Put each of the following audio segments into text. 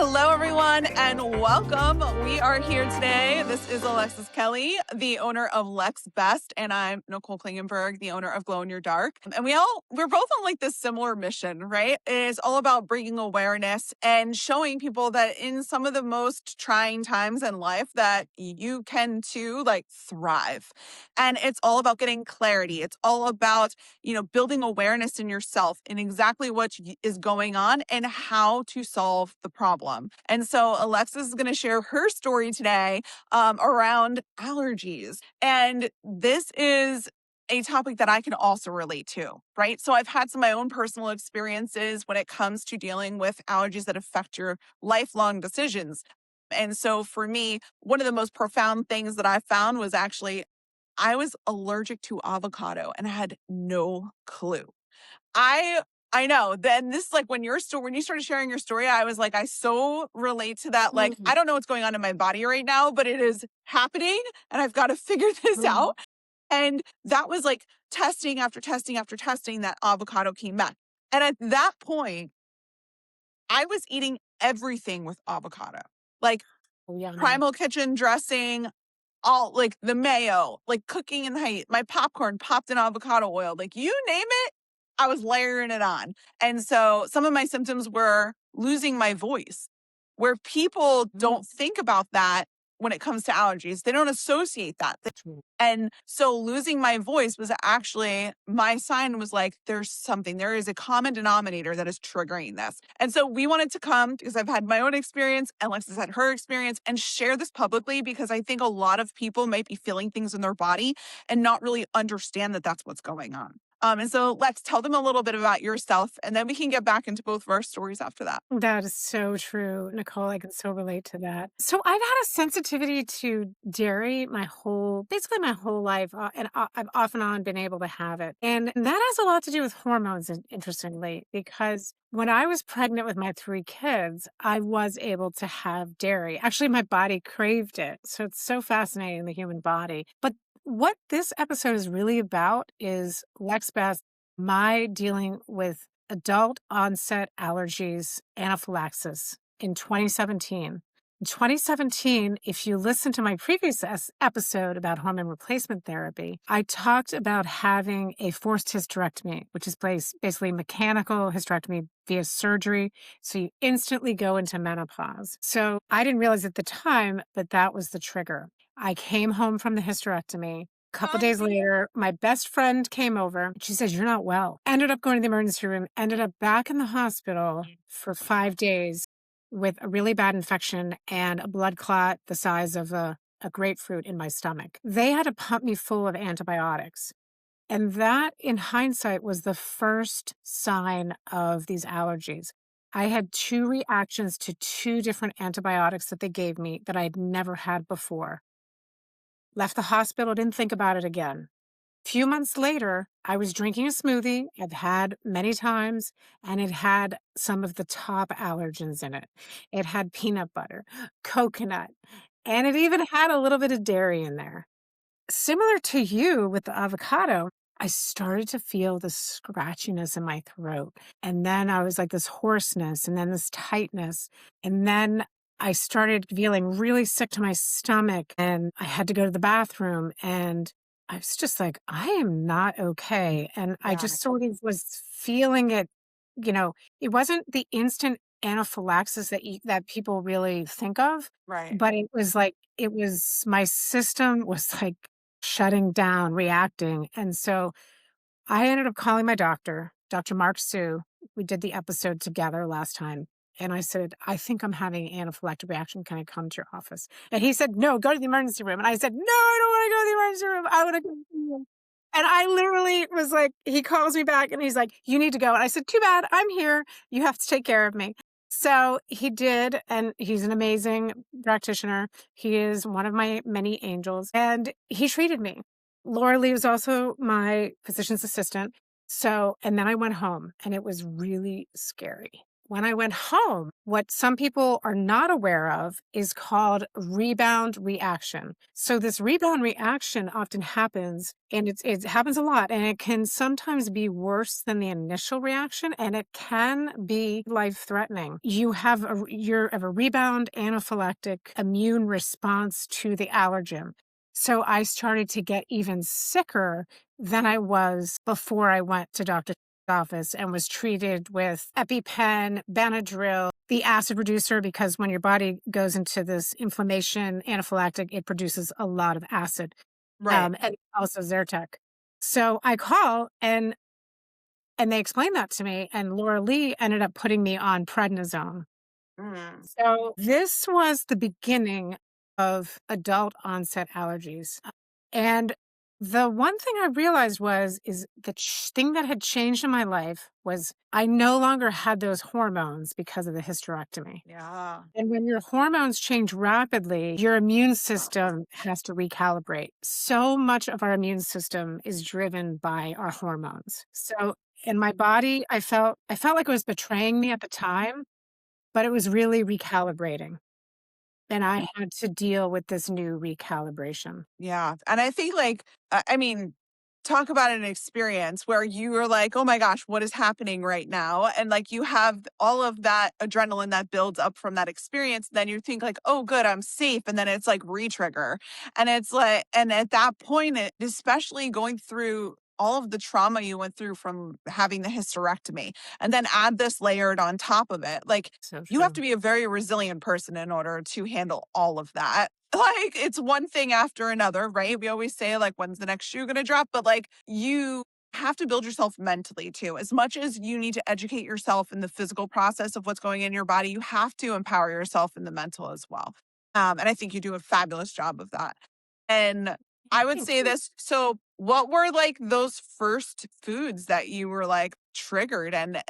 Hello, everyone, and welcome. We are here today. This is Alexis Kelly, the owner of Lex Best, and I'm Nicole Klingenberg, the owner of Glow in Your Dark. And we're both on like this similar mission, right? It is all about bringing awareness and showing people that in some of the most trying times in life that you can too, like, thrive. And it's all about getting clarity. It's all about, building awareness in yourself in exactly what is going on and how to solve the problem. And so Alexis is going to share her story today around allergies. And this is a topic that I can also relate to, right? So I've had some of my own personal experiences when it comes to dealing with allergies that affect your lifelong decisions. And so for me, one of the most profound things that I found was actually I was allergic to avocado and I had no clue. I I know. Then this is like when you started sharing your story, I was like, I so relate to that. Like, Mhm, I don't know what's going on in my body right now, but it is happening and I've got to figure this mhm. out. And that was like testing after testing after testing that avocado came back. And at that point, I was eating everything with avocado. Like Oh, yummy. Primal Kitchen dressing, all like the mayo, like cooking in the heat, my popcorn popped in avocado oil, like you name it, I was layering it on. And so some of my symptoms were losing my voice, where people Mm. don't think about that when it comes to allergies. They don't associate that. True. And so losing my voice was actually my sign was like, there is a common denominator that is triggering this. And so we wanted to come because I've had my own experience and Lex has had her experience and share this publicly because I think a lot of people might be feeling things in their body and not really understand that that's what's going on. And so Lex, tell them a little bit about yourself and then we can get back into both of our stories after that. That is so true, Nicole. I can so relate to that. So I've had a sensitivity to dairy basically my whole life, and I've off and on been able to have it. And that has a lot to do with hormones, interestingly, because when I was pregnant with my three kids, I was able to have dairy. Actually, my body craved it. So it's so fascinating, the human body. But what this episode is really about is Lex Best, my dealing with adult onset allergies, anaphylaxis in 2017. In 2017, if you listen to my previous episode about hormone replacement therapy, I talked about having a forced hysterectomy, which is basically mechanical hysterectomy via surgery. So you instantly go into menopause. So I didn't realize at the time, but that was the trigger. I came home from the hysterectomy. Couple days later, my best friend came over. She says, "You're not well." Ended up going to the emergency room, ended up back in the hospital for 5 days with a really bad infection and a blood clot the size of a grapefruit in my stomach. They had to pump me full of antibiotics. And that, in hindsight, was the first sign of these allergies. I had two reactions to two different antibiotics that they gave me that I had never had before. Left the hospital, didn't think about it again. Few months later, I was drinking a smoothie I've had many times, and it had some of the top allergens in it. It had peanut butter, coconut, and it even had a little bit of dairy in there. Similar to you with the avocado, I started to feel this scratchiness in my throat. And then I was like this hoarseness and then this tightness. And then I started feeling really sick to my stomach and I had to go to the bathroom. And I was just like, I am not okay. And I Yeah. just sort of was feeling it, it wasn't the instant anaphylaxis that people really think of, Right. but my system was like shutting down, reacting. And so I ended up calling my doctor, Dr. Mark Sue. We did the episode together last time. And I said, "I think I'm having an anaphylactic reaction. Can I come to your office?" And he said, "No, go to the emergency room." And I said, "No, I don't want to go to the emergency room. I want to go to the room." And I literally was like, he calls me back and he's like, "You need to go." And I said, "Too bad. I'm here. You have to take care of me." So he did. And he's an amazing practitioner. He is one of my many angels. And he treated me. Laura Lee was also my physician's assistant. So, and then I went home and it was really scary. when I went home, what some people are not aware of is called rebound reaction. So this rebound reaction often happens, and it happens a lot, and it can sometimes be worse than the initial reaction, and it can be life-threatening. You have a rebound anaphylactic immune response to the allergen. So I started to get even sicker than I was before I went to Dr. office and was treated with EpiPen, Benadryl, the acid reducer, because when your body goes into this inflammation anaphylactic, it produces a lot of acid, Right. and also Zyrtec. So I call and they explained that to me, and Laura Lee ended up putting me on prednisone. Mm. So this was the beginning of adult onset allergies. And the one thing I realized is the thing that had changed in my life was I no longer had those hormones because of the hysterectomy. Yeah. And when your hormones change rapidly, your immune system has to recalibrate. So much of our immune system is driven by our hormones. So in my body, I felt like it was betraying me at the time, but it was really recalibrating, and I had to deal with this new recalibration. Yeah. And I think like, I mean, talk about an experience where you were like, oh my gosh, what is happening right now? And like you have all of that adrenaline that builds up from that experience. Then you think like, oh, good, I'm safe. And then it's like re-trigger. And it's like, and at that point, especially going through all of the trauma you went through from having the hysterectomy, and then add this layered on top of it, like So you have to true. be a very resilient person in order to handle all of that. Like, it's one thing after another, right? We always say, like, when's the next shoe gonna drop? But, like, you have to build yourself mentally too. As much as you need to educate yourself in the physical process of what's going in your body, you have to empower yourself in the mental as well. And I think you do a fabulous job of that. And I would Thank say you. this. So, what were like those first foods that you were like triggered and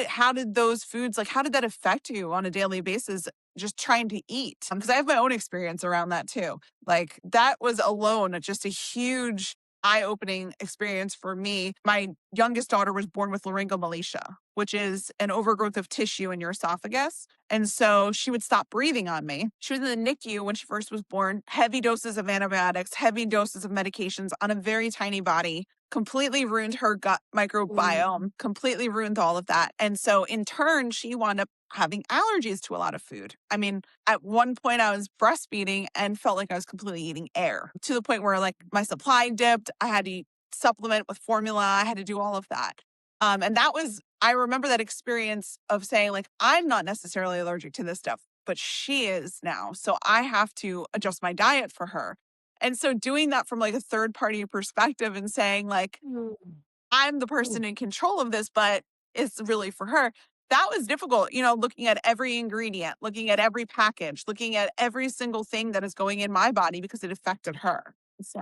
how did those foods, like, how did that affect you on a daily basis just trying to eat? Because I have my own experience around that too. Like, that was alone just a huge eye-opening experience for me. My youngest daughter was born with laryngomalacia, which is an overgrowth of tissue in your esophagus. And so she would stop breathing on me. She was in the NICU when she first was born, heavy doses of antibiotics, heavy doses of medications on a very tiny body, completely ruined her gut Mm. microbiome, completely ruined all of that. And so in turn, she wound up having allergies to a lot of food. I mean, at one point I was breastfeeding and felt like I was completely eating air, to the point where like my supply dipped. I had to supplement with formula. I had to do all of that. And that was, I remember that experience of saying, like, I'm not necessarily allergic to this stuff, but she is now. So I have to adjust my diet for her. And so doing that from like a third party perspective and saying, like, Mm. I'm the Mm. person in control of this, but it's really for her. That was difficult, looking at every ingredient, looking at every package, looking at every single thing that is going in my body because it affected her. So,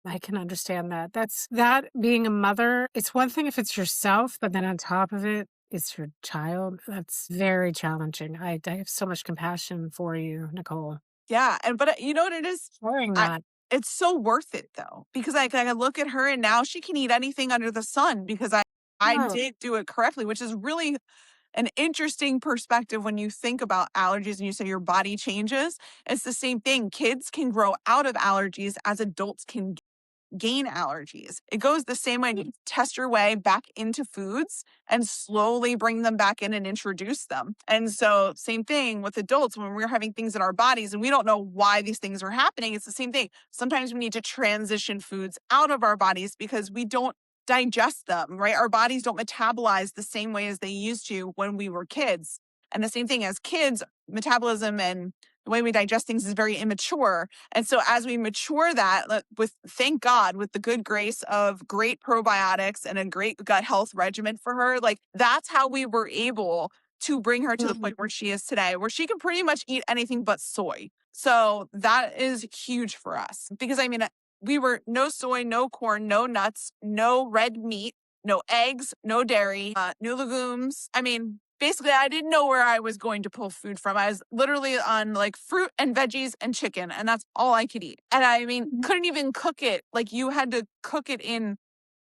I can understand that. That's that being a mother, it's one thing if it's yourself, but then on top of it, it's your child. That's very challenging. I have so much compassion for you, Nicole. yeah. And, but you know what it is? Sharing I, that. it's so worth it though, because I look at her and now she can eat anything under the sun because I Oh, did do it correctly, which is really an interesting perspective when you think about allergies and you say your body changes. It's the same thing. Kids can grow out of allergies as adults can gain allergies. It goes the same way. You test your way back into foods and slowly bring them back in and introduce them. And so, same thing with adults when we're having things in our bodies and we don't know why these things are happening. It's the same thing. Sometimes we need to transition foods out of our bodies because we don't digest them, right? Our bodies don't metabolize the same way as they used to when we were kids. And the same thing as kids, metabolism and the way we digest things is very immature. And so as we mature that with, thank God, with the good grace of great probiotics and a great gut health regimen for her, like that's how we were able to bring her to the mhm. point where she is today, where she can pretty much eat anything but soy. So that is huge for us because I mean, we were no soy, no corn, no nuts, no red meat, no eggs, no dairy, no legumes. I mean, basically, I didn't know where I was going to pull food from. I was literally on like fruit and veggies and chicken, and that's all I could eat. And I mean, couldn't even cook it. Like, you had to cook it in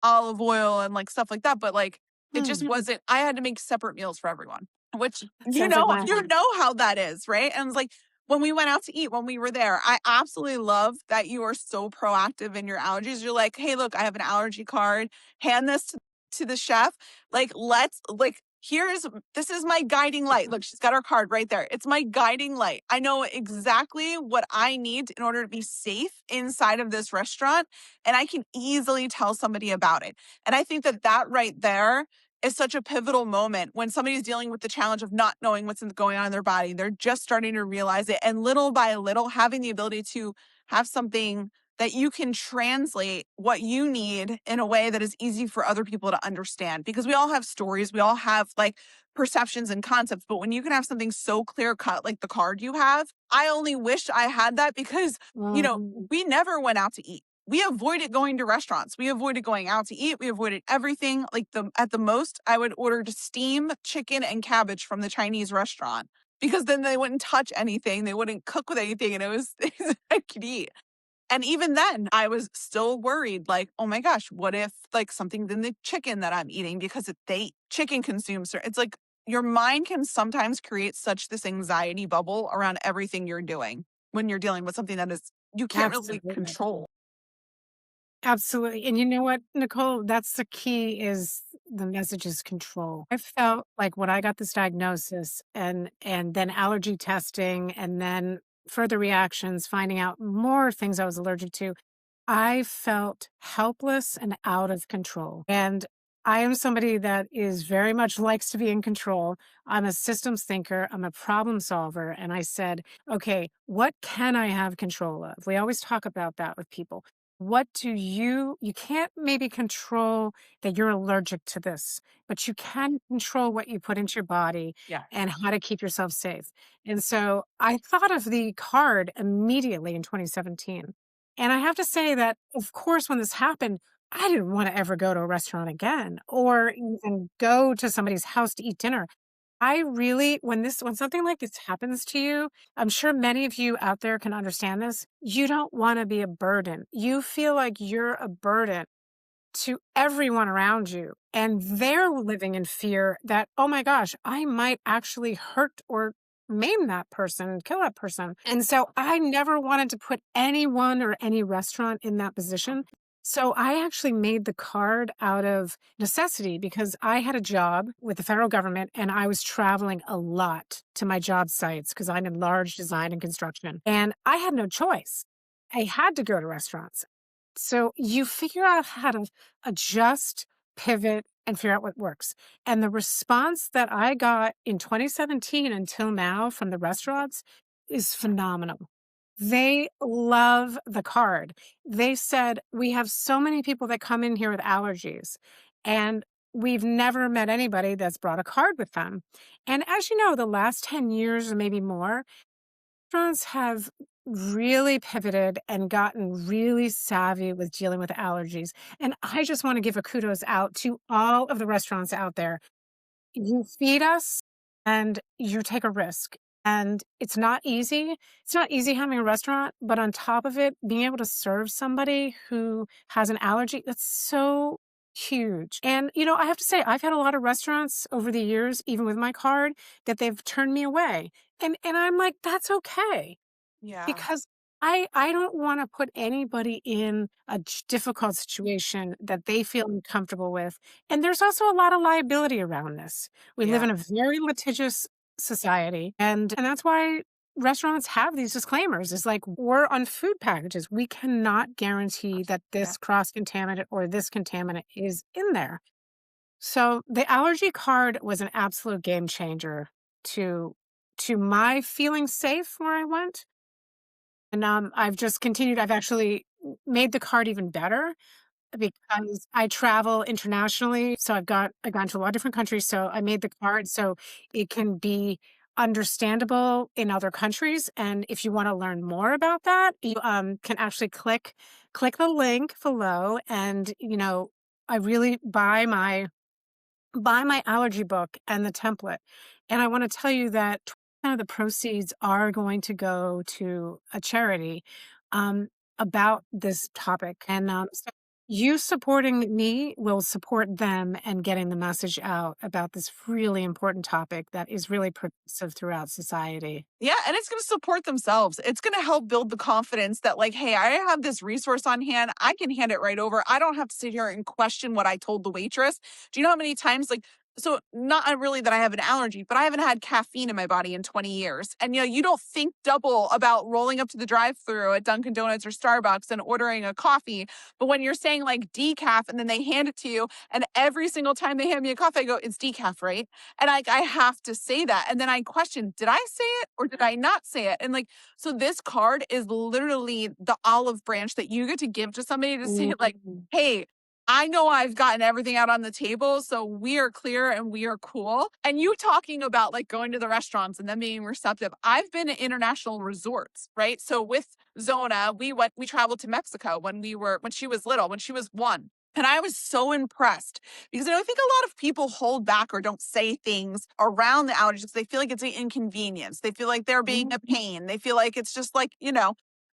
olive oil and like stuff like that. But like, It just Mm, wasn't, I had to make separate meals for everyone, which, that sounds like my you home. know how that is, right? And it's like when we went out to eat, when we were there, I absolutely love that you are so proactive in your allergies. You're like, hey, look, I have an allergy card. Hand this to the chef. Like, let's like, here's this is my guiding light. Look, she's got her card right there. It's my guiding light. I know exactly what I need in order to be safe inside of this restaurant, and I can easily tell somebody about it. And I think that that right there is such a pivotal moment when somebody's dealing with the challenge of not knowing what's going on in their body. They're just starting to realize it. And little by little, having the ability to have something that you can translate what you need in a way that is easy for other people to understand. Because we all have stories, we all have like perceptions and concepts. But when you can have something so clear cut like the card you have, I only wish I had that because, Mhm. we never went out to eat. We avoided going to restaurants. We avoided going out to eat. We avoided everything. Like at the most, I would order just steam chicken and cabbage from the Chinese restaurant because then they wouldn't touch anything. They wouldn't cook with anything, and it was I could eat. And even then, I was still worried, like, oh my gosh, what if like something's in the chicken that I'm eating because chicken consumes it's like your mind can sometimes create such this anxiety bubble around everything you're doing when you're dealing with something that is you can't really Absolutely. control. Absolutely. And you know what, Nicole? That's the key is the message is control. I felt like when I got this diagnosis and then allergy testing and then further reactions, finding out more things I was allergic to, I felt helpless and out of control. And I am somebody that is very much likes to be in control. I'm a systems thinker, I'm a problem solver. And I said, okay, what can I have control of? We always talk about that with people. What do you can't maybe control that you're allergic to this, but you can control what you put into your body Yeah. and how to keep yourself safe. And so I thought of the card immediately in 2017. And I have to say that, of course, when this happened, I didn't want to ever go to a restaurant again or even go to somebody's house to eat dinner. I really, when something like this happens to you, I'm sure many of you out there can understand this. You don't want to be a burden. You feel like you're a burden to everyone around you. And they're living in fear that, oh my gosh, I might actually hurt or maim that person, kill that person. And so I never wanted to put anyone or any restaurant in that position. So I actually made the card out of necessity because I had a job with the federal government and I was traveling a lot to my job sites because I'm in large design and construction. And I had no choice. I had to go to restaurants. So you figure out how to adjust, pivot, and figure out what works. And the response that I got in 2017 until now from the restaurants is phenomenal. They love the card. They said, we have so many people that come in here with allergies, and we've never met anybody that's brought a card with them. And as you know, the last 10 years or maybe more, restaurants have really pivoted and gotten really savvy with dealing with allergies. And I just want to give a kudos out to all of the restaurants out there. You feed us and you take a risk. And it's not easy. It's not easy having a restaurant, but on top of it, being able to serve somebody who has an allergy, that's so huge. And, I have to say, I've had a lot of restaurants over the years, even with my card, that they've turned me away. And I'm like, that's okay Yeah. because I don't wanna put anybody in a difficult situation that they feel uncomfortable with, and there's also a lot of liability around this. We live Yeah. in a very litigious society, and that's why restaurants have these disclaimers. It's like, we're on food packages. We cannot guarantee that Yeah. this cross-contaminant or this contaminant is in there. So, the allergy card was an absolute game changer to my feeling safe where I went. And, I've just continued I've actually made the card even better because I travel internationally, so I've gone to a lot of different countries, so I made the card so it can be understandable in other countries, and if you wanna learn more about that, you, can actually click the link below and, I really buy my allergy book and the template. And I want to tell you that 20% of the proceeds are going to go to a charity um, about this topic. And You supporting me will support them and getting the message out about this really important topic that is really progressive throughout society. Yeah, and it's gonna support themselves. It's gonna help build the confidence that, like, "Hey, I have this resource on hand. I can hand it right over. I don't have to sit here and question what I told the waitress." Do you know how many times, like, so not really that I have an allergy, but I haven't had caffeine in my body in 20 years. And, you don't think double about rolling up to the drive-thru at Dunkin' Donuts or Starbucks and ordering a coffee. But when you're saying, like, decaf, and then they hand it to you, and every single time they hand me a coffee, I go, "It's decaf, right?" And I have to say that. And then I question, did I say it or did I not say it? And like, so this card is literally the olive branch that you get to give to somebody to say, like, Mm. hey, I know I've gotten everything out on the table, so we are clear and we are cool. And you talking about like going to the restaurants and them being receptive. I've been at international resorts, right? So with Zona, we traveled to Mexico when she was little, when she was 1. And I was so impressed because I think a lot of people hold back or don't say things around the allergies because they feel like it's an inconvenience. They feel like they're being a pain. They feel like it's just like,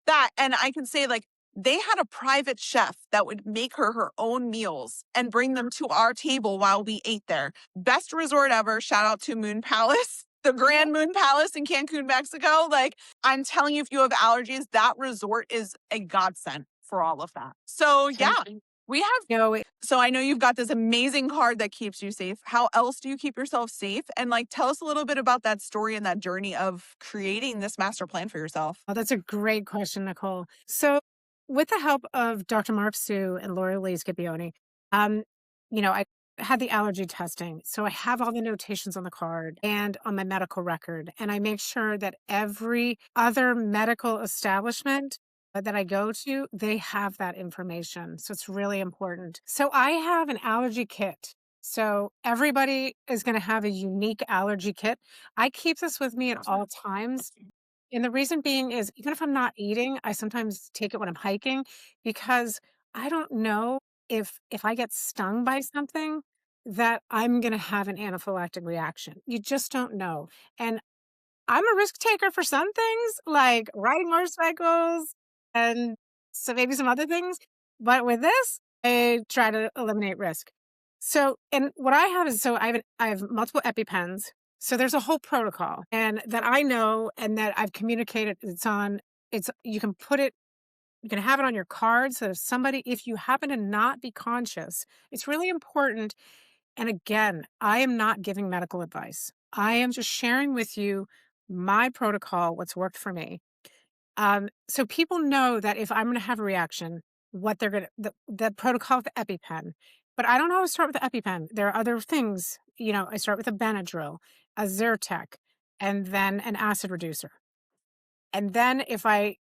that. And I can say, like, they had a private chef that would make her own meals and bring them to our table while we ate there. Best resort ever. Shout out to Moon Palace, the Grand Moon Palace in Cancun, Mexico. Like, I'm telling you, if you have allergies, that resort is a godsend for all of that. So, yeah, we have No, so I know you've got this amazing card that keeps you safe. How else do you keep yourself safe? And like, tell us a little bit about that story and that journey of creating this master plan for yourself. oh, that's a great question, Nicole. So, with the help of Dr. Mark Sue and Laura Lee Scipione, um, I had the allergy testing. So I have all the notations on the card and on my medical record. And I make sure that every other medical establishment that I go to, they have that information. So it's really important. So I have an allergy kit. So everybody is going to have a unique allergy kit. I keep this with me at all times, and the reason being is even if I'm not eating, I sometimes take it when I'm hiking because I don't know if I get stung by something that I'm going to have an anaphylactic reaction. You just don't know. And I'm a risk taker for some things, like riding motorcycles and maybe some other things. But with this, I try to eliminate risk. So, and what I have is I have multiple EpiPens. So there's a whole protocol and that I know and that I've communicated. You can put it, you can have it on your card. So if you happen to not be conscious, it's really important. And again, I am not giving medical advice. I am just sharing with you my protocol, what's worked for me. So people know that if I'm going to have a reaction, what they're going to, the protocol of the EpiPen. But I don't always start with the EpiPen. There are other things, I start with a Benadryl, a Zyrtec, and then an acid reducer. And then if I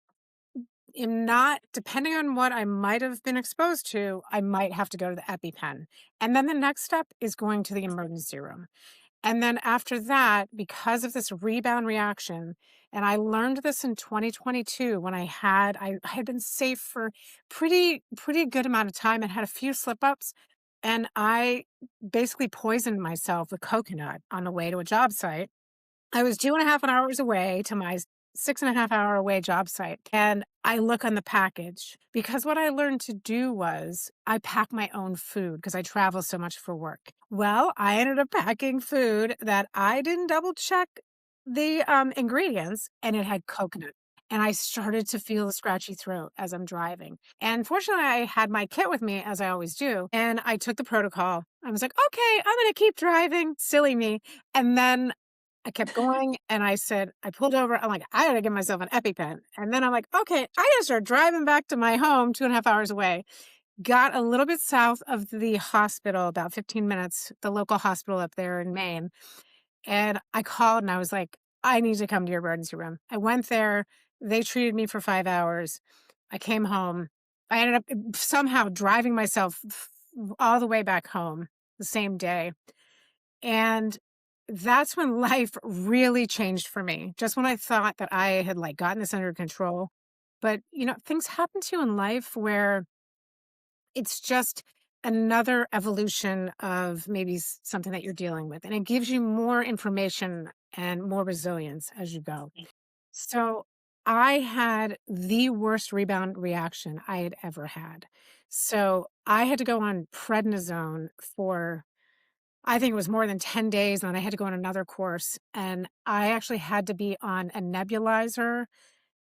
am not, depending on what I might have been exposed to, I might have to go to the EpiPen. And then the next step is going to the emergency room. And then after that, because of this rebound reaction, and I learned this in 2022 when I had been safe for pretty good amount of time and had a few slip ups, and I basically poisoned myself with coconut on the way to a job site. I was 2.5 hours away to my 6.5 hour away job site. And I look on the package because what I learned to do was I pack my own food because I travel so much for work. Well, I ended up packing food that I didn't double check the ingredients and it had coconut. And I started to feel a scratchy throat as I'm driving. And fortunately, I had my kit with me, as I always do. And I took the protocol. I was like, okay, I'm going to keep driving. Silly me. And then I kept going and I pulled over. I'm like, I gotta give myself an EpiPen. And then I'm like, okay, I gotta start driving back to my home 2.5 hours away. Got a little bit south of the hospital, about 15 minutes, the local hospital up there in Maine. And I called and I was like, I need to come to your emergency room. I went there. They treated me for 5 hours. I came home. I ended up somehow driving myself all the way back home the same day. And that's when life really changed for me. Just when I thought that I had like gotten this under control. But, things happen to you in life where it's just another evolution of maybe something that you're dealing with. And it gives you more information and more resilience as you go. So I had the worst rebound reaction I had ever had. So I had to go on prednisone for, I think it was more than 10 days, and then I had to go on another course, and I actually had to be on a nebulizer,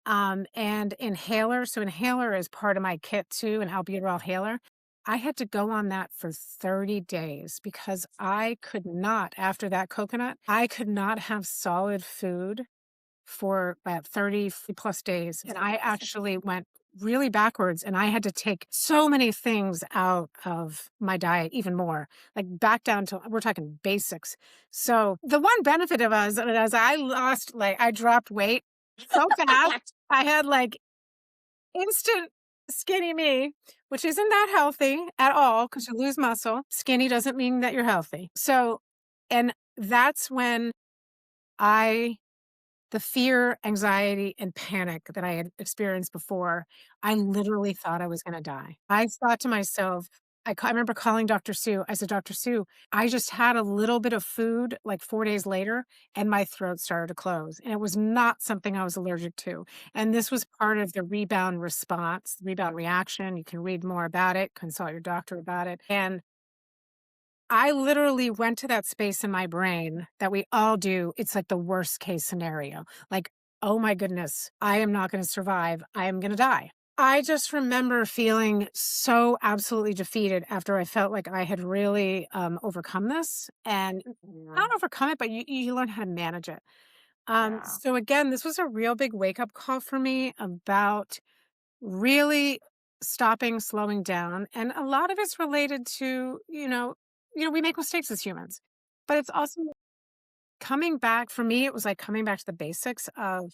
and inhaler. So inhaler is part of my kit too, an albuterol inhaler. I had to go on that for 30 days because I could not, after that coconut, I could not have solid food for about 30 plus days. And I actually went really backwards, and I had to take so many things out of my diet, even more, like back down to, we're talking basics. So the one benefit of us as I lost, like I dropped weight so fast. I had like instant skinny me, which isn't that healthy at all because you lose muscle. Skinny doesn't mean that you're healthy. So, and that's when I the fear, anxiety, and panic that I had experienced before, I literally thought I was gonna die. I thought to myself, I remember calling Doctor Sue. I said, "Doctor Sue, I just had a little bit of food like 4 days later, and my throat started to close, and it was not something I was allergic to." And this was part of the rebound response, rebound reaction. You can read more about it, consult your doctor about it, and I literally went to that space in my brain that we all do. It's like the worst case scenario. Like, oh my goodness, I am not going to survive. I am going to die. I just remember feeling so absolutely defeated after I felt like I had really overcome this and Mhm. not overcome it, but you learn how to manage it. Yeah. So again, this was a real big wake up call for me about really stopping, slowing down, and a lot of it's related to, we make mistakes as humans, but it's also coming back for me, it was like coming back to the basics of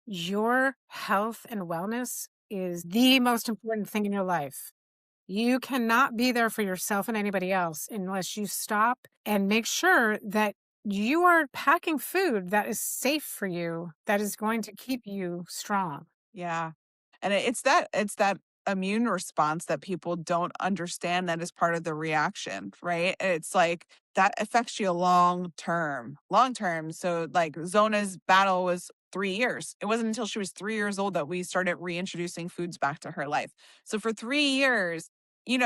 your health and wellness is the most important thing in your life. You cannot be there for yourself and anybody else unless you stop and make sure that you are packing food that is safe for you, that is going to keep you strong. Yeah. And it's that immune response that people don't understand that is part of the reaction, right? And it's like that affects you long term. Long term. So like Zona's battle was 3 years. It wasn't until she was 3 years old that we started reintroducing foods back to her life. So for 3 years,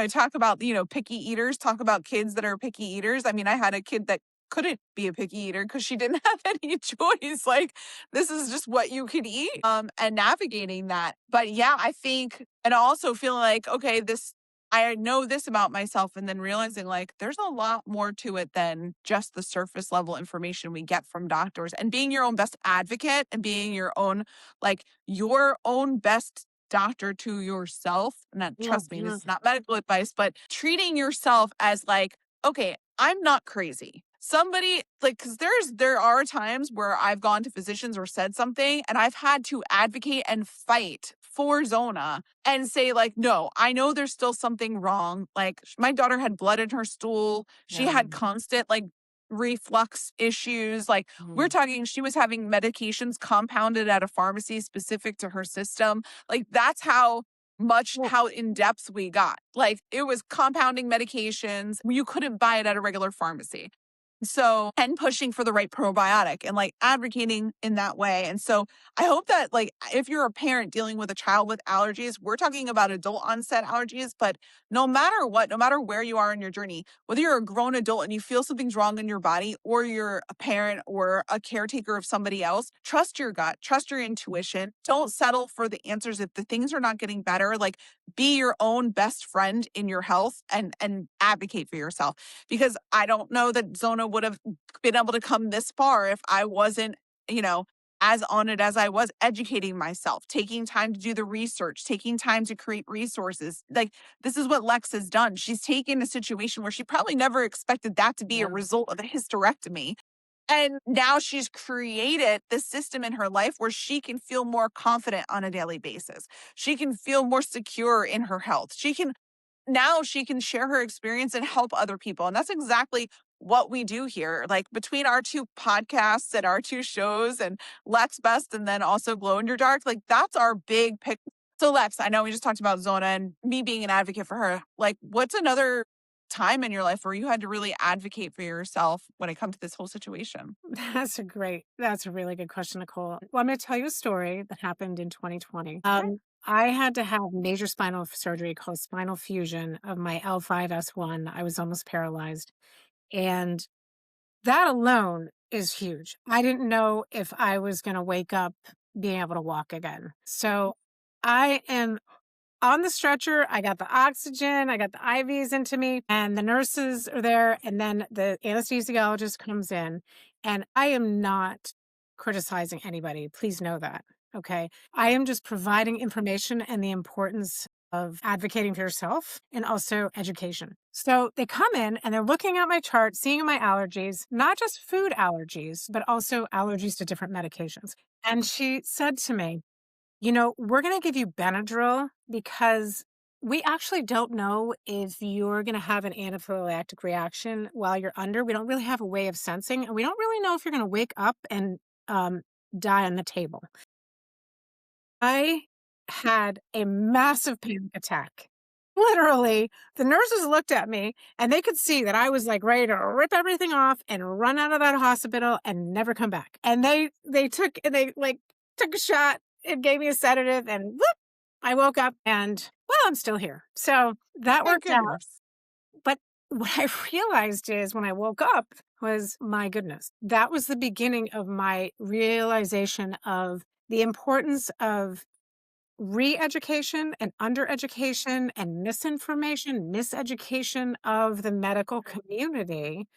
talk about, picky eaters, talk about kids that are picky eaters. I mean, I had a kid that couldn't be a picky eater because she didn't have any choice. Like this is just what you could eat, and navigating that. But yeah, I think, and also feeling like, okay, I know this about myself, and then realizing like there's a lot more to it than just the surface level information we get from doctors, and being your own best advocate and being your own best doctor to yourself. And that, trust me, this is not medical advice, but treating yourself as like, okay, I'm not crazy. Somebody like, because there are times where I've gone to physicians or said something, and I've had to advocate and fight for Zona and say, like, no, I know there's still something wrong. Like, my daughter had blood in her stool. She Yeah. had constant, like, reflux issues. Like, we're talking, she was having medications compounded at a pharmacy specific to her system. Like, that's how in depth we got. Like, it was compounding medications. You couldn't buy it at a regular pharmacy. So, and pushing for the right probiotic and like advocating in that way. And so I hope that like if you're a parent dealing with a child with allergies, we're talking about adult onset allergies, but no matter what, no matter where you are in your journey, whether you're a grown adult and you feel something's wrong in your body, or you're a parent or a caretaker of somebody else, trust your gut, trust your intuition. Don't settle for the answers if the things are not getting better. Like be your own best friend in your health and advocate for yourself, because I don't know that Zona would have been able to come this far if I wasn't, you know, as on it as I was, educating myself, taking time to do the research, taking time to create resources. Like this is what Lex has done. She's taken a situation where she probably never expected that to be a result of a hysterectomy. And now she's created this system in her life where she can feel more confident on a daily basis. She can feel more secure in her health. She can share her experience and help other people. And that's exactly what we do here. Like between our two podcasts and our two shows and Lex Best and then also Glow in Your Dark, like that's our big pick. So Lex, I know we just talked about Zona and me being an advocate for her. Like what's another time in your life where you had to really advocate for yourself when it comes to this whole situation? That's a really good question, Nicole. Well, I'm going to tell you a story that happened in 2020. Okay. I had to have major spinal surgery called spinal fusion of my L5S1. I was almost paralyzed. And that alone is huge. I didn't know if I was going to wake up being able to walk again. So I am on the stretcher. I got the oxygen, I got the IVs into me, and the nurses are there. And then the anesthesiologist comes in. And I am not criticizing anybody. Please know that. Okay. I am just providing information and the importance of advocating for yourself and also education. So they come in and they're looking at my chart, seeing my allergies, not just food allergies, but also allergies to different medications. And she said to me, we're going to give you Benadryl because we actually don't know if you're going to have an anaphylactic reaction while you're under. We don't really have a way of sensing, and we don't really know if you're going to wake up and um, die on the table. I had a massive panic attack. Literally, the nurses looked at me and they could see that I was like ready to rip everything off and run out of that hospital and never come back. And they took a shot and gave me a sedative and whoop, I woke up and well, I'm still here. So that Thank worked out. goodness. But what I realized is when I woke up was my goodness, that was the beginning of my realization of the importance of re-education and undereducation and misinformation, miseducation of the medical community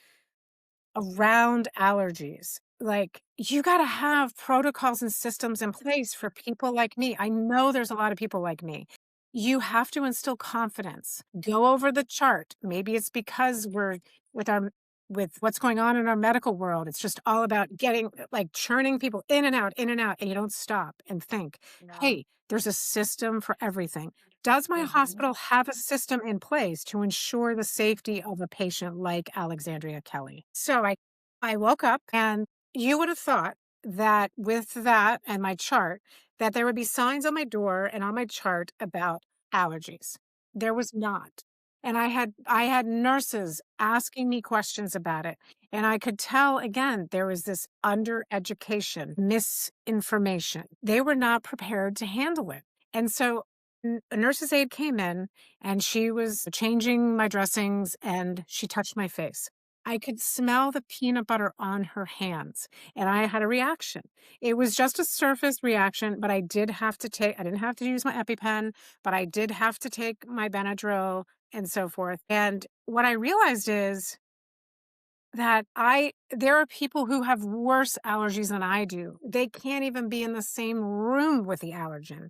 around allergies. Like, you got to have protocols and systems in place for people like me. I know there's a lot of people like me. You have to instill confidence. Go over the chart. Maybe it's because we're with our with what's going on in our medical world. It's just all about getting like churning people in and out, and you don't stop and think, Yeah. hey, there's a system for everything. Does my Mhm. hospital have a system in place to ensure the safety of a patient like Alexandria Kelly? So I woke up and you would have thought that with that and my chart, that there would be signs on my door and on my chart about allergies. There was not. And I had nurses asking me questions about it. And I could tell again, there was this undereducation, misinformation. They were not prepared to handle it. And so a nurse's aide came in and she was changing my dressings and she touched my face. I could smell the peanut butter on her hands and I had a reaction. It was just a surface reaction, but I didn't have to use my EpiPen, but I did have to take my Benadryl and so forth. And what I realized is that there are people who have worse allergies than I do. They can't even be in the same room with the allergen.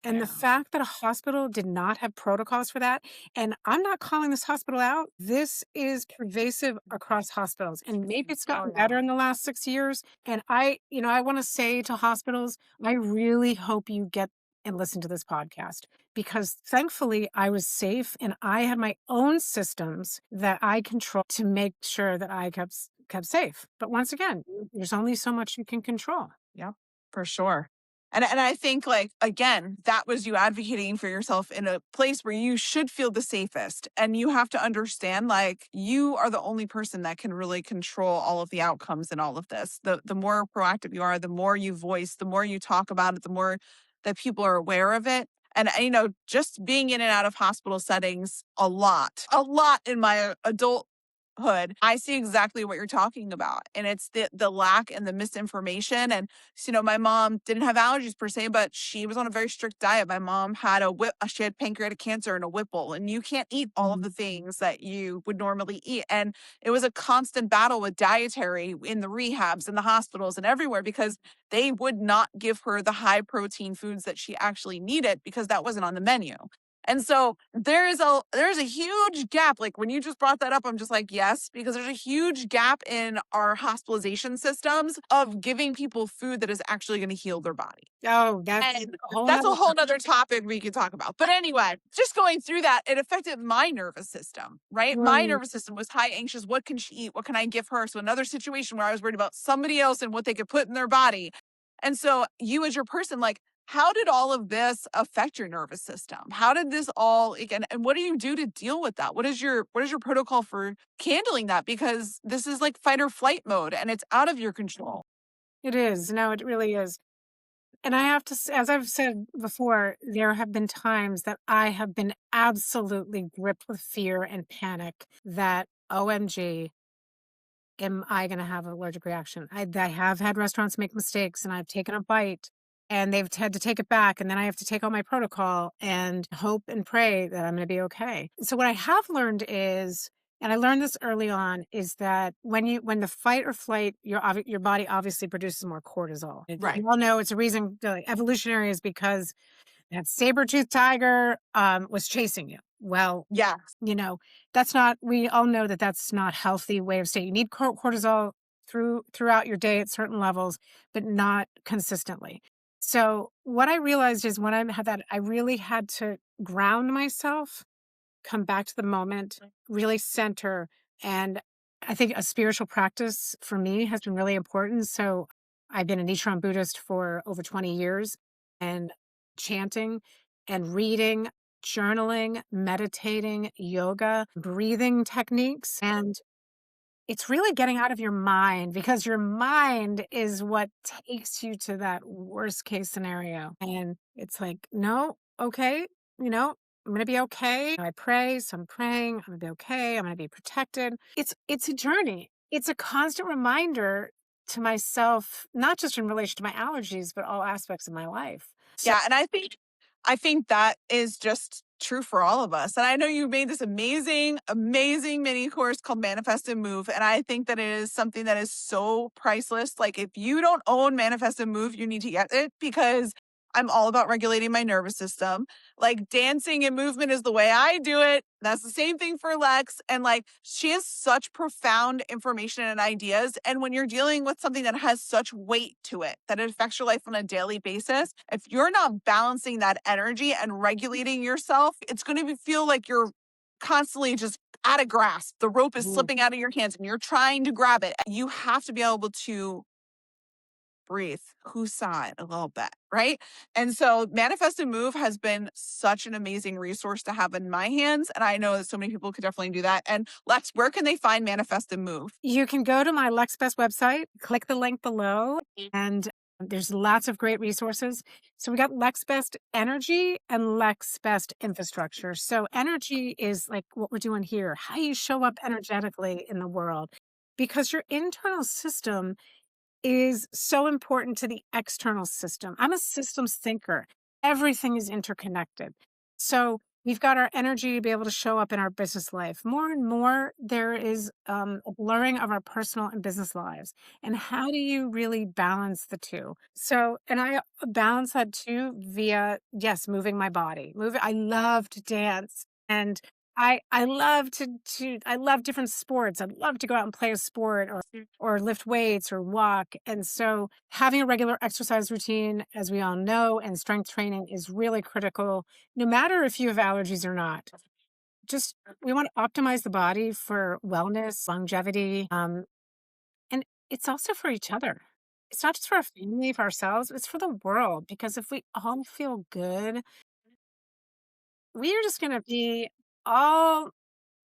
And the Yeah. fact that a hospital did not have protocols for that, and I'm not calling this hospital out, this is pervasive across hospitals. And maybe it's Oh, gotten yeah. better in the last 6 years. And I want to say to hospitals, I really hope you get and listen to this podcast because thankfully I was safe and I had my own systems that I control to make sure that I kept safe. But once again, there's only so much you can control. Yeah, for sure. And I think like again, that was you advocating for yourself in a place where you should feel the safest. And you have to understand like you are the only person that can really control all of the outcomes in all of this. The more proactive you are, the more you voice, the more you talk about it, the more that people are aware of it. And just being in and out of hospital settings a lot in my adult hood, I see exactly what you're talking about. And it's the lack and the misinformation. And my mom didn't have allergies per se, but she was on a very strict diet. My mom had she had pancreatic cancer and a Whipple, and you can't eat all of Mhm. the things that you would normally eat. And it was a constant battle with dietary in the rehabs and the hospitals and everywhere because they would not give her the high protein foods that she actually needed because that wasn't on the menu. And so there's a huge gap. Like when you just brought that up, I'm just like, yes, because there's a huge gap in our hospitalization systems of giving people food that is actually going to heal their body. Oh, that's And a whole that's nother a whole topic. nother topic we could talk about. But anyway, just going through that, it affected my nervous system, right? My Mm, nervous system was high anxious. What can she eat? What can I give her? So another situation where I was worried about somebody else and what they could put in their body. And so you as your person, like, how did all of this affect your nervous system? How did this all again, and what do you do to deal with that? What is your protocol for handling that? Because this is like fight or flight mode and it's out of your control. It is. No, it really is. And I have to, as I've said before, there have been times that I have been absolutely gripped with fear and panic that, OMG, am I going to have an allergic reaction? I have had restaurants make mistakes and I've taken a bite and they've had to take it back. And then I have to take out my protocol and hope and pray that I'm going to be okay. So what I have learned is, and I learned this early on, is that when the fight or flight, your body obviously produces more cortisol. Right. You all know it's a reason, evolutionary, is because that saber-toothed tiger was chasing you. Well, Yeah. you know, that's not, we all know that that's not healthy way of staying. You need cortisol throughout your day at certain levels, but not consistently. So what I realized is when I had that, I really had to ground myself, come back to the moment, really center. And I think a spiritual practice for me has been really important. So I've been a Nichiren Buddhist for over 20 years, and chanting and reading, journaling, meditating, yoga, breathing techniques. And it's really getting out of your mind, because your mind is what takes you to that worst case scenario. And it's like, no, okay, I'm gonna be okay. I pray, so I'm praying, I'm gonna be okay, I'm gonna be protected. It's a journey. It's a constant reminder to myself, not just in relation to my allergies, but all aspects of my life. So Yeah, and I think that is just true for all of us. And I know you made this amazing, amazing mini course called Manifest and Move. And I think that it is something that is so priceless. Like if you don't own Manifest and Move, you need to get it, because I'm all about regulating my nervous system. Like dancing and movement is the way I do it. That's the same thing for Lex. And like she has such profound information and ideas. And when you're dealing with something that has such weight to it, that it affects your life on a daily basis, if you're not balancing that energy and regulating yourself, it's going to feel like you're constantly just out of grasp. The rope is Mhm. slipping out of your hands and you're trying to grab it. You have to be able to breathe, whoosah it a little bit, right? And so Manifest and Move has been such an amazing resource to have in my hands. And I know that so many people could definitely do that. And Lex, where can they find Manifest and Move? You can go to my Lex Best website, click the link below, and there's lots of great resources. So we got Lex Best Energy and Lex Best Infrastructure. So energy is like what we're doing here, how you show up energetically in the world, because your internal system is so important to the external system. I'm a systems thinker. Everything is interconnected. So we've got our energy to be able to show up in our business life. More and more, there is a blurring of our personal and business lives. And how do you really balance the two? So, and I balance that too via, yes, moving my body. I love to dance. And I love I love different sports. I'd love to go out and play a sport, or lift weights or walk. And so having a regular exercise routine, as we all know, and strength training is really critical, no matter if you have allergies or not. Just we want to optimize the body for wellness, longevity, and it's also for each other. It's not just for our family, for ourselves, it's for the world. Because if we all feel good, we are just going to be all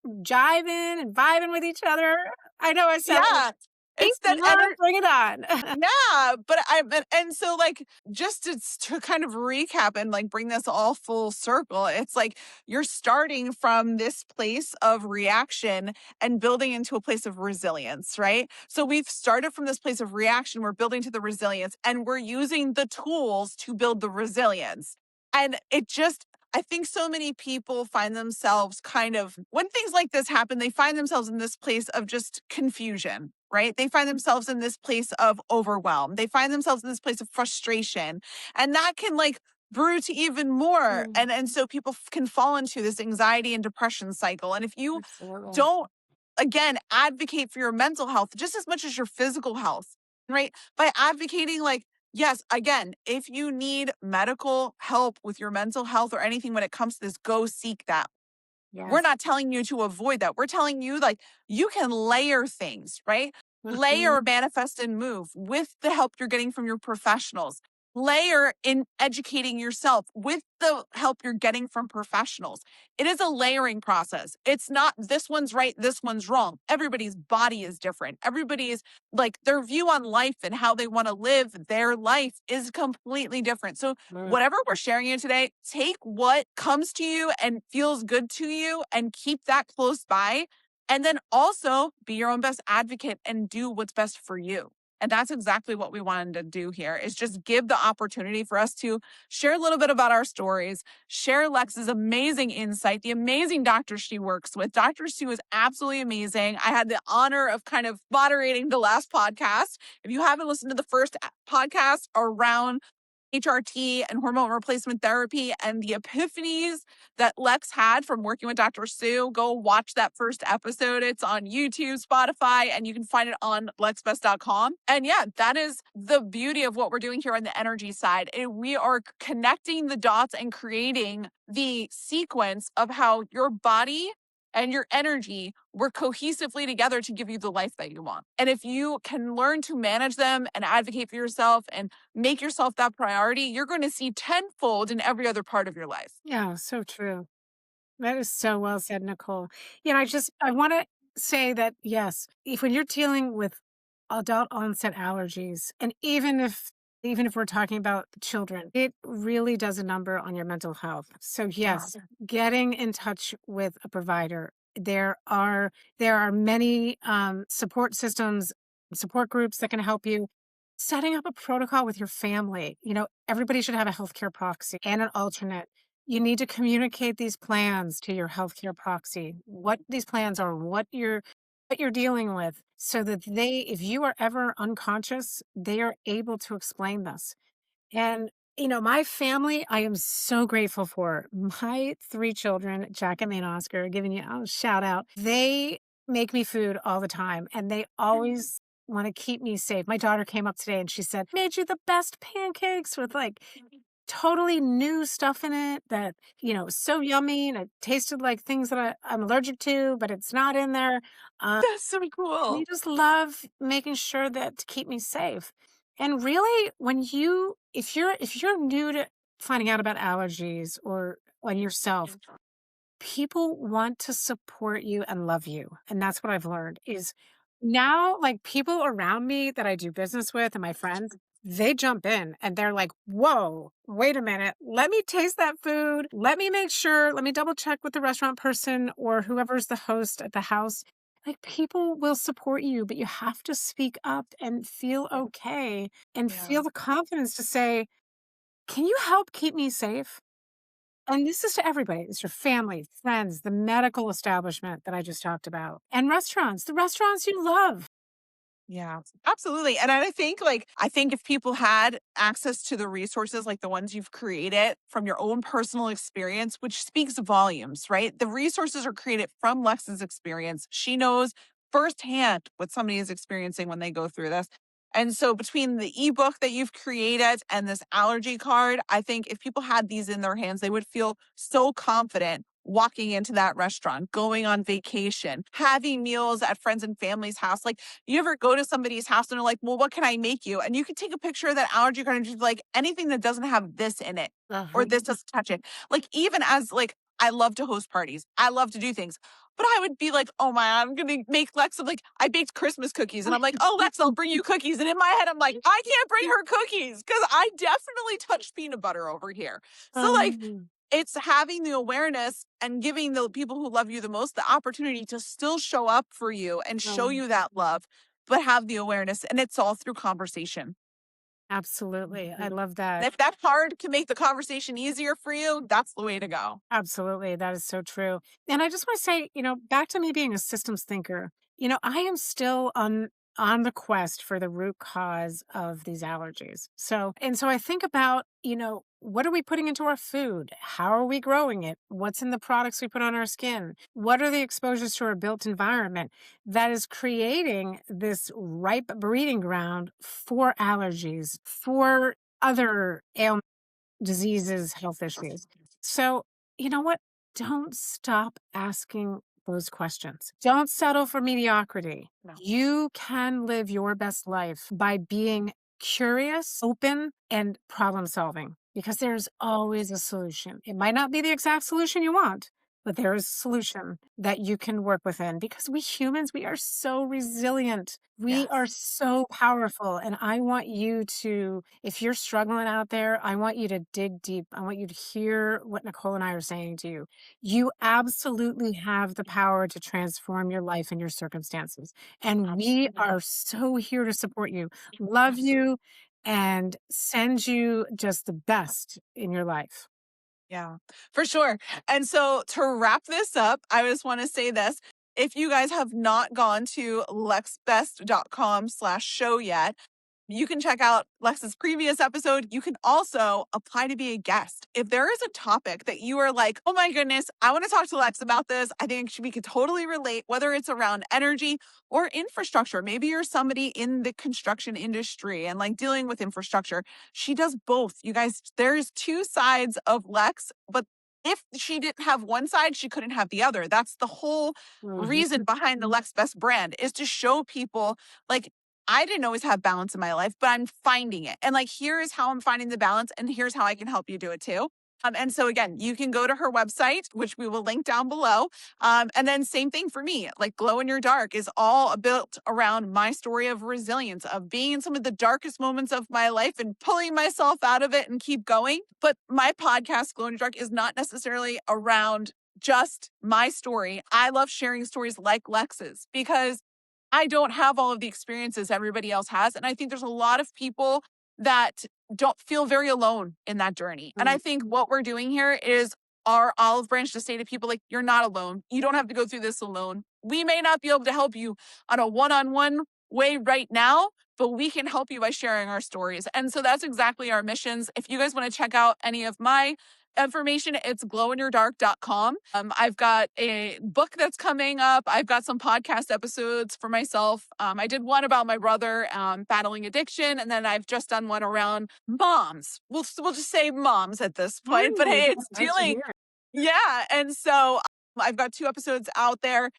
jiving and vibing with each other. I know I sound like Yeah. Pink It's that Heart, bring it on. yeah, but and so like just to kind of recap and like bring this all full circle, it's like you're starting from this place of reaction and building into a place of resilience, right? So we've started from this place of reaction, we're building to the resilience, and we're using the tools to build the resilience. And it just I think so many people find themselves kind of, when things like this happen, they find themselves in this place of just confusion, right? They find themselves in this place of overwhelm. They find themselves in this place of frustration. And that can like brew to even more. Mm, And so people can fall into this anxiety and depression cycle. And if you absolutely. don't, again, advocate for your mental health just as much as your physical health, right? By advocating, like, yes, again, if you need medical help with your mental health or anything when it comes to this, go seek that. We're Yes. not telling you to avoid that. We're telling you, like, you can layer things, right? Mhm. Layer, manifest, and move with the help you're getting from your professionals. layer in educating yourself with the help you're getting from professionals. It is a layering process. It's not this one's right, this one's wrong. Everybody's body is different. Everybody's like their view on life and how they want to live their life is completely different. So, Right. whatever we're sharing here today, take what comes to you and feels good to you and keep that close by. And then also be your own best advocate and do what's best for you. And that's exactly what we wanted to do here is just give the opportunity for us to share a little bit about our stories, share Lex's amazing insight, the amazing doctor she works with. Dr. Sue is absolutely amazing. I had the honor of kind of moderating the last podcast. If you haven't listened to the first podcast around HRT and hormone replacement therapy and the epiphanies that Lex had from working with Dr. Sue, go watch that first episode. It's on YouTube, Spotify, and you can find it on lexbest.com. And yeah, that is the beauty of what we're doing here on the energy side. We are connecting the dots and creating the sequence of how your body and your energy work cohesively together to give you the life that you want. And if you can learn to manage them and advocate for yourself and make yourself that priority, you're going to see tenfold in every other part of your life. Yeah, so true. That is so well said, Nicole. I want to say that yes, if when you're dealing with adult onset allergies, and even if we're talking about children, it really does a number on your mental health. So Yeah. yes, getting in touch with a provider. There are many support systems, support groups that can help you. Setting up a protocol with your family. Everybody should have a healthcare proxy and an alternate. You need to communicate these plans to your healthcare proxy, what these plans are, what you're dealing with, so that if you are ever unconscious, they are able to explain this. And, my family, I am so grateful for. My three children, Jack, and Oscar, giving you a shout out. They make me food all the time, and they always want to keep me safe. My daughter came up today and she said, made you the best pancakes with like totally new stuff in it that, was so yummy and it tasted like things that I'm allergic to, but it's not in there. That's so They cool. just love making sure that to keep me safe. And really, if you're new to finding out about allergies or on yourself, people want to support you and love you. And that's what I've learned is now, like people around me that I do business with and my friends, they jump in and they're like, whoa, wait a minute. Let me taste that food. Let me make sure. Let me double check with the restaurant person or whoever's the host at the house. Like people will support you, but you have to speak up and feel okay and Yeah. feel the confidence to say, can you help keep me safe? And this is to everybody. It's your family, friends, the medical establishment that I just talked about, and restaurants, the restaurants you love. Yeah, absolutely. And I think if people had access to the resources like the ones you've created from your own personal experience, which speaks volumes, right? The resources are created from Lex's experience. She knows firsthand what somebody is experiencing when they go through this. And so between the ebook that you've created and this allergy card, I think if people had these in their hands, they would feel so confident walking into that restaurant, going on vacation, having meals at friends and family's house. Like you ever go to somebody's house and they're like, well, what can I make you? And you can take a picture of that allergy card and just be like anything that doesn't have this in it or Uh-huh. this doesn't touch it. Like even as like I love to host parties. I love to do things. But I would be like, oh my, I'm gonna make Lex some like I baked Christmas cookies. And I'm like, oh Lex, I'll bring you cookies. And in my head, I'm like, I can't bring her cookies because I definitely touched peanut butter over here. So like Um, it's having the awareness and giving the people who love you the most the opportunity to still show up for you and show um, you that love, but have the awareness. And it's all through conversation. Absolutely. I Mhm. love that. If that card can make the conversation easier for you, that's the way to go. Absolutely. That is so true. And I just want to say, back to me being a systems thinker, I am still on the quest for the root cause of these allergies. So I think about, what are we putting into our food? How are we growing it? What's in the products we put on our skin? What are the exposures to our built environment that is creating this ripe breeding ground for allergies, for other ailments? Diseases, health issues. So, you know what? Don't stop asking those questions. Don't settle for mediocrity. No. You can live your best life by being curious, open, and problem solving because there's always a solution. It might not be the exact solution you want, but there is a solution that you can work within because we humans, we are so resilient. We are Yes. so powerful. And I want you to, if you're struggling out there, I want you to dig deep. I want you to hear what Nicole and I are saying to you. You absolutely have the power to transform your life and your circumstances. And we Absolutely. are so here to support you, love Absolutely. you, and send you just the best in your life. Yeah, for sure. And so to wrap this up, I just want to say this. If you guys have not gone to lexbest.com/show yet, you can check out Lex's previous episode. You can also apply to be a guest. If there is a topic that you are like, oh my goodness, I want to talk to Lex about this. I think we could totally relate, whether it's around energy or infrastructure. Maybe you're somebody in the construction industry and like dealing with infrastructure. She does both. You guys, there's two sides of Lex, but if she didn't have one side, she couldn't have the other. That's the whole Mhm. reason behind the Lex Best brand is to show people like I didn't always have balance in my life, but I'm finding it. And like, here is how I'm finding the balance, and here's how I can help you do it too. And so again, you can go to her website, which we will link down below. And then same thing for me, like Glow in Your Dark is all built around my story of resilience, of being in some of the darkest moments of my life and pulling myself out of it and keep going. But my podcast, Glow in Your Dark, is not necessarily around just my story. I love sharing stories like Lex's because I don't have all of the experiences everybody else has. And I think there's a lot of people that don't feel very alone in that journey. And I Mm. think what we're doing here is our olive branch to say to people, like, you're not alone. You don't have to go through this alone. We may not be able to help you on a one-on-one way right now, but we can help you by sharing our stories. And so that's exactly our missions. If you guys want to check out any of my information, it's glowinyourdark.com. I've got a book that's coming up. I've got some podcast episodes for myself. I did one about my brother battling addiction, and then I've just done one around moms. We'll just say moms at this point, but Ooh, hey, that's it's good to dealing. hear. Yeah, and so I've got 2 episodes out there,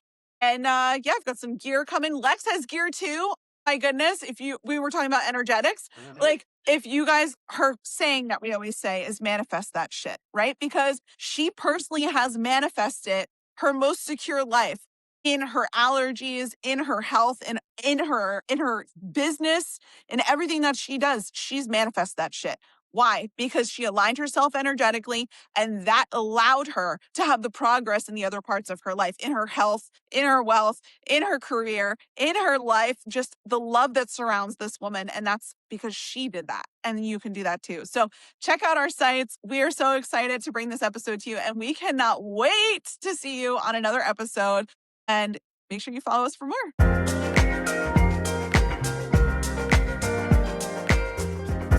and, yeah, I've got some gear coming. Lex has gear too. My goodness, if you we were talking about energetics, like, if you guys her saying that we always say is manifest that shit, right? Because she personally has manifested her most secure life in her allergies, in her health, and in her business, and everything that she does. She's manifest that shit. Why? Because she aligned herself energetically, and that allowed her to have the progress in the other parts of her life, in her health, in her wealth, in her career, in her life, just the love that surrounds this woman. And that's because she did that. And you can do that too. So check out our sites. We are so excited to bring this episode to you, and we cannot wait to see you on another episode. And make sure you follow us for more.